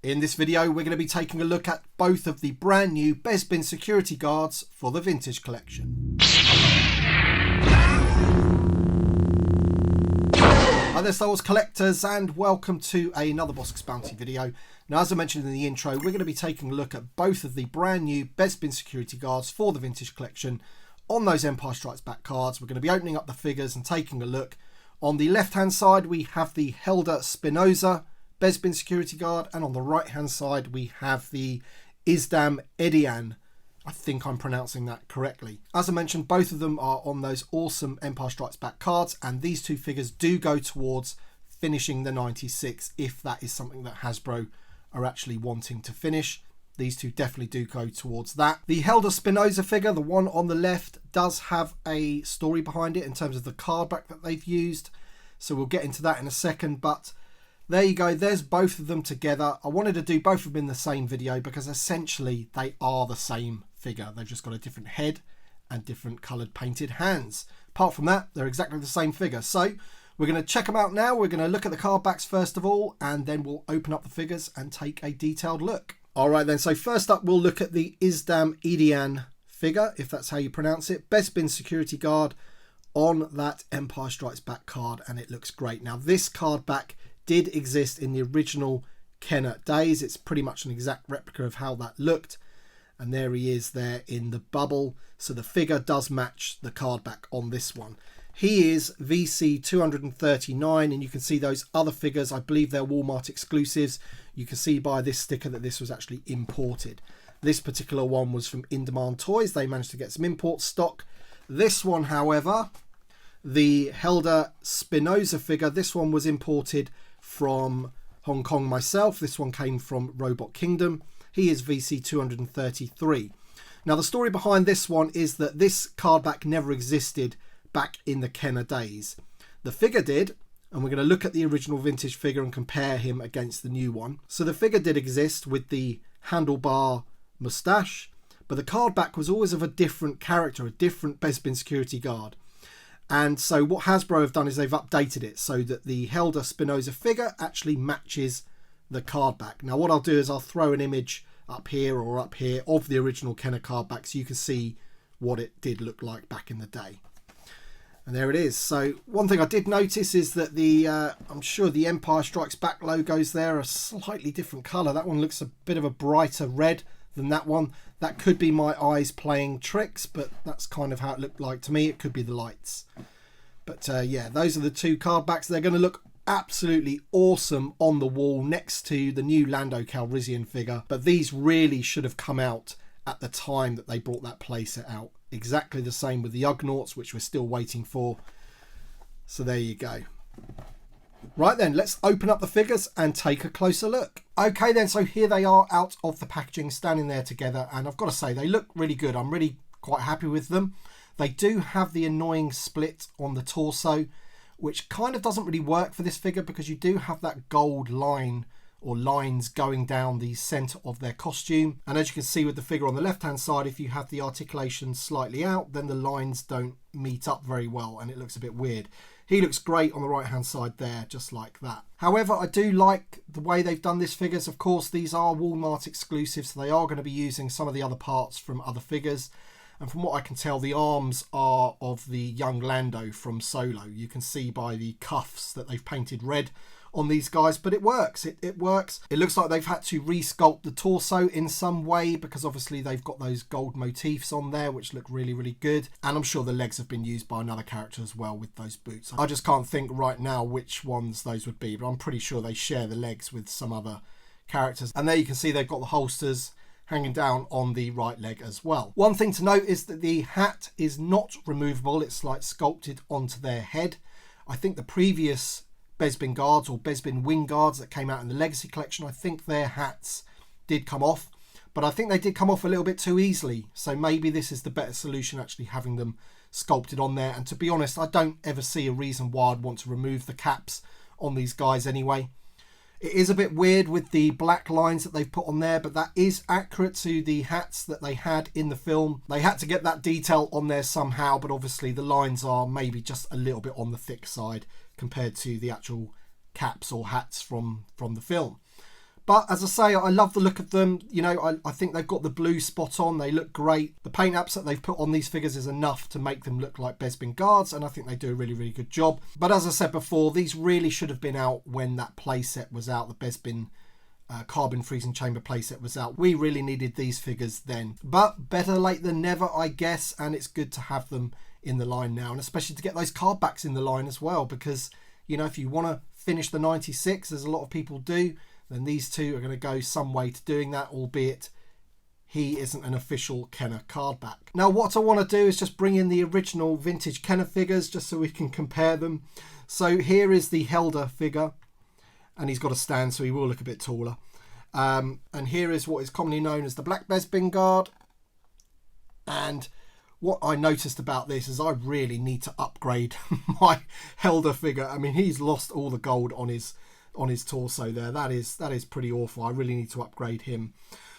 In this video, we're going to be taking a look at both of the brand new Bespin security guards for the vintage collection. Hi there Star Wars collectors, and welcome to another Bossk Bounty video. Now, as I mentioned in the intro, we're going to be taking a look at both of the brand new Bespin security guards for the vintage collection on those Empire Strikes Back cards. We're going to be opening up the figures and taking a look. On the left hand side we have the Helder Spinoza Bespin security guard, and on the right hand side we have the Isdam Edian. I think I'm pronouncing that correctly. As I mentioned, both of them are on those awesome Empire Strikes Back cards, and these two figures do go towards finishing the 96 if that is something that Hasbro are actually wanting to finish. These two definitely do go towards that. The Helder Spinoza figure, the one on the left, does have a story behind it in terms of the card back that they've used, so we'll get into that in a second. But there you go, there's both of them together. I wanted to do both of them in the same video because essentially they are the same figure. They've just got a different head and different coloured painted hands. Apart from that, they're exactly the same figure. So we're going to check them out now. We're going to look at the card backs first of all, and then we'll open up the figures and take a detailed look. Alright then, so first up we'll look at the Isdam Edian figure, if that's how you pronounce it. Bespin security guard on that Empire Strikes Back card, and it looks great. Now, this card back did exist in the original Kenner days. It's pretty much an exact replica of how that looked, and there he is there in the bubble. So the figure does match the card back on this one. He is VC 239, and you can see those other figures. I believe they're Walmart exclusives. You can see by this sticker that this was actually imported. This particular one was from In Demand Toys. They managed to get some import stock. This one, however, the Helder Spinoza figure, this one was imported from Hong Kong myself. This one came from Robot Kingdom. He is VC 233. Now, the story behind this one is that this card back never existed back in the Kenner days. The figure did, and we're going to look at the original vintage figure and compare him against the new one. So the figure did exist with the handlebar moustache, but the card back was always of a different character, a different Bespin security guard. And so what Hasbro have done is they've updated it so that the Helder Spinoza figure actually matches the card back. Now, what I'll do is I'll throw an image up here or up here of the original Kenner card back so you can see what it did look like back in the day. And there it is. So one thing I did notice is that the I'm sure the Empire Strikes Back logos there are a slightly different colour. That one looks a bit of a brighter red than that one. That could be my eyes playing tricks, but that's kind of how it looked like to me. It could be the lights. But yeah, those are the two card backs. They're going to look absolutely awesome on the wall next to the new Lando Calrissian figure. But these really should have come out at the time that they brought that playset out. Exactly the same with the Ugnaughts, which we're still waiting for. So there you go. Right then, let's open up the figures and take a closer look. Okay then, so here they are out of the packaging, standing there together, and I've got to say they look really good. I'm really quite happy with them. They do have the annoying split on the torso, which kind of doesn't really work for this figure because you do have that gold line or lines going down the centre of their costume. And as you can see with the figure on the left hand side, if you have the articulation slightly out, then the lines don't meet up very well and it looks a bit weird. He looks great on the right hand side there, just like that. However, I do like the way they've done this figures. Of course, these are Walmart exclusives, so they are going to be using some of the other parts from other figures. And from what I can tell, the arms are of the young Lando from Solo. You can see by the cuffs that they've painted red on these guys, but it works. It works. It looks like they've had to resculpt the torso in some way because obviously they've got those gold motifs on there which look really, really good. And I'm sure the legs have been used by another character as well with those boots. I just can't think right now which ones those would be, but I'm pretty sure they share the legs with some other characters. And there you can see they've got the holsters hanging down on the right leg as well. One thing to note is that the hat is not removable. It's like sculpted onto their head. I think the previous Bespin guards or Bespin wing guards that came out in the Legacy collection, I think their hats did come off, but I think they did come off a little bit too easily. So maybe this is the better solution, actually having them sculpted on there. And to be honest, I don't ever see a reason why I'd want to remove the caps on these guys anyway. It is a bit weird with the black lines that they've put on there, but that is accurate to the hats that they had in the film. They had to get that detail on there somehow, but obviously the lines are maybe just a little bit on the thick side compared to the actual caps or hats from the film. But as I say, I love the look of them. You know, I think they've got the blue spot on. They look great. The paint apps that they've put on these figures is enough to make them look like Bespin guards, and I think they do a really, really good job. But as I said before, these really should have been out when that playset was out, the Bespin Carbon Freezing Chamber playset was out. We really needed these figures then. But better late than never, I guess, and it's good to have them in the line now, and especially to get those card backs in the line as well, because, you know, if you want to finish the 96, as a lot of people do, then these two are going to go some way to doing that, albeit he isn't an official Kenner card back. Now, what I want to do is just bring in the original vintage Kenner figures just so we can compare them. So here is the Helder figure, and he's got a stand, so he will look a bit taller. And here is what is commonly known as the Black Bespin guard. And what I noticed about this is I really need to upgrade my Helder figure. I mean, he's lost all the gold on his torso there. That is pretty awful. I really need to upgrade him.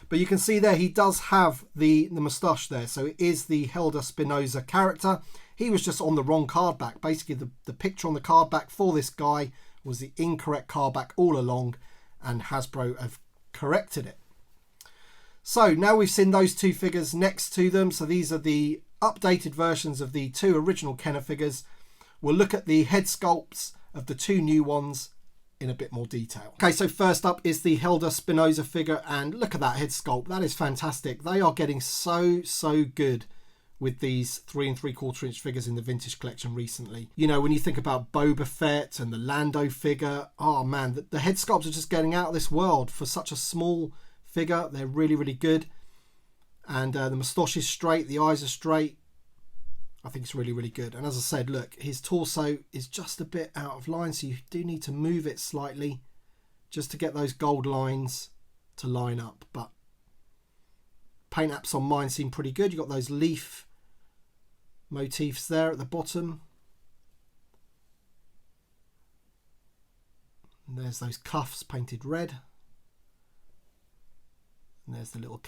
But you can see there he does have the moustache there. So it is the Helder Spinoza character. He was just on the wrong card back. Basically, the picture on the card back for this guy was the incorrect card back all along, and Hasbro have corrected it. So now we've seen those two figures next to them. So these are the updated versions of the two original Kenner figures. We'll look at the head sculpts of the two new ones in a bit more detail. Okay, so first up is the Helder Spinoza figure, and look at that head sculpt. That is fantastic. They are getting so good with these 3 3/4 inch figures in the vintage collection recently. You know, when you think about Boba Fett and the Lando figure, oh man, the head sculpts are just getting out of this world for such a small figure. They're really good. And the moustache is straight, the eyes are straight. I think it's really good. And as I said, look, his torso is just a bit out of line, so you do need to move it slightly just to get those gold lines to line up. But paint apps on mine seem pretty good. You've got those leaf motifs there at the bottom. And there's those cuffs painted red. And there's the little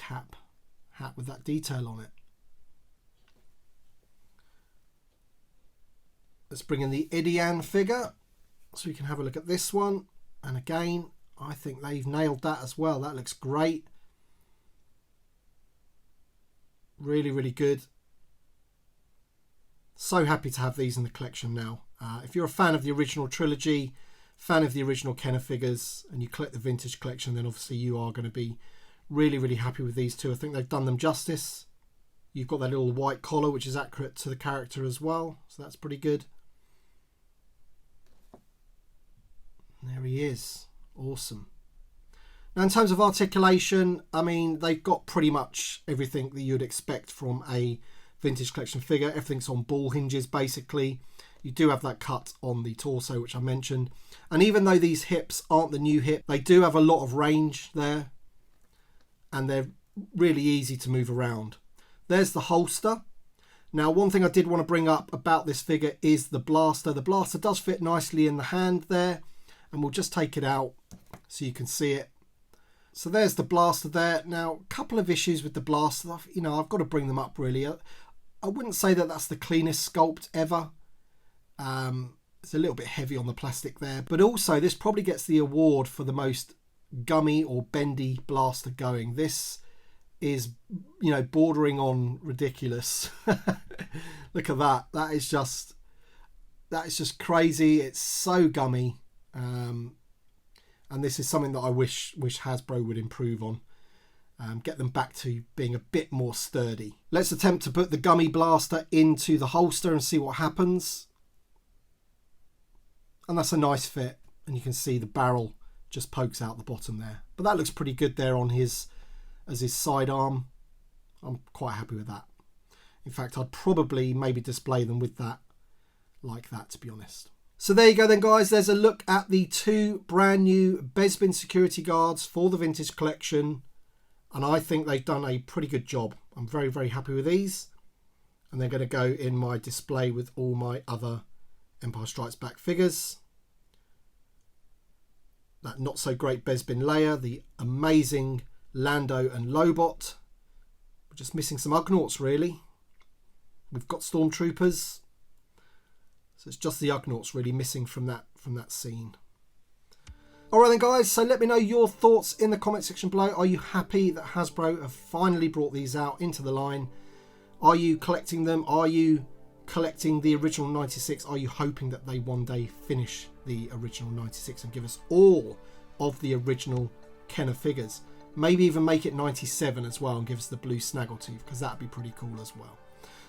hat with that detail on it. Let's bring in the Edian figure so we can have a look at this one. And again, I think they've nailed that as well. That looks great. Really good. So happy to have these in the collection now. If you're a fan of the original trilogy, fan of the original Kenner figures, and you collect the vintage collection, then obviously you are going to be really happy with these two. I think they've done them justice. You've got that little white collar, which is accurate to the character as well, so that's pretty good. And there he is. Awesome. Now, in terms of articulation, I mean, they've got pretty much everything that you'd expect from a vintage collection figure. Everything's on ball hinges, basically. You do have that cut on the torso, which I mentioned. And even though these hips aren't the new hip, they do have a lot of range there. And they're really easy to move around. There's the holster. Now, one thing I did want to bring up about this figure is the blaster. The blaster does fit nicely in the hand there. And we'll just take it out so you can see it. So there's the blaster there. Now, a couple of issues with the blaster. You know, I've got to bring them up really. I wouldn't say that that's the cleanest sculpt ever. It's a little bit heavy on the plastic there. But also, this probably gets the award for the most gummy or bendy blaster going. This is, you know, bordering on ridiculous. Look at that. That is just crazy. It's so gummy. And this is something that I wish Hasbro would improve on. Get them back to being a bit more sturdy. Let's attempt to put the gummy blaster into the holster and see what happens. And that's a nice fit. And you can see the barrel just pokes out the bottom there. But that looks pretty good there on his sidearm. I'm quite happy with that. In fact, I'd probably maybe display them with that like that, to be honest. So there you go then, guys. There's a look at the two brand new Bespin security guards for the vintage collection. And I think they've done a pretty good job. I'm very happy with these. And they're going to go in my display with all my other Empire Strikes Back figures. That not so great Bespin Leia, the amazing Lando and Lobot. We're just missing some Ugnaughts really. We've got Stormtroopers. So it's just the Ugnaughts really missing from that scene. Alright then guys, so let me know your thoughts in the comment section below. Are you happy that Hasbro have finally brought these out into the line? Are you collecting them? Are you collecting the original 96? Are you hoping that they one day finish the original 96 and give us all of the original Kenner figures? Maybe even make it 97 as well and give us the blue Snaggletooth, because that'd be pretty cool as well.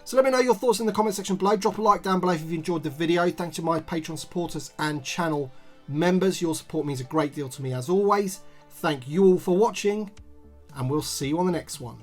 So let me know your thoughts in the comment section below. Drop a like down below if you've enjoyed the video. Thanks to my Patreon supporters and channel members. Your support means a great deal to me as always. Thank you all for watching, and we'll see you on the next one.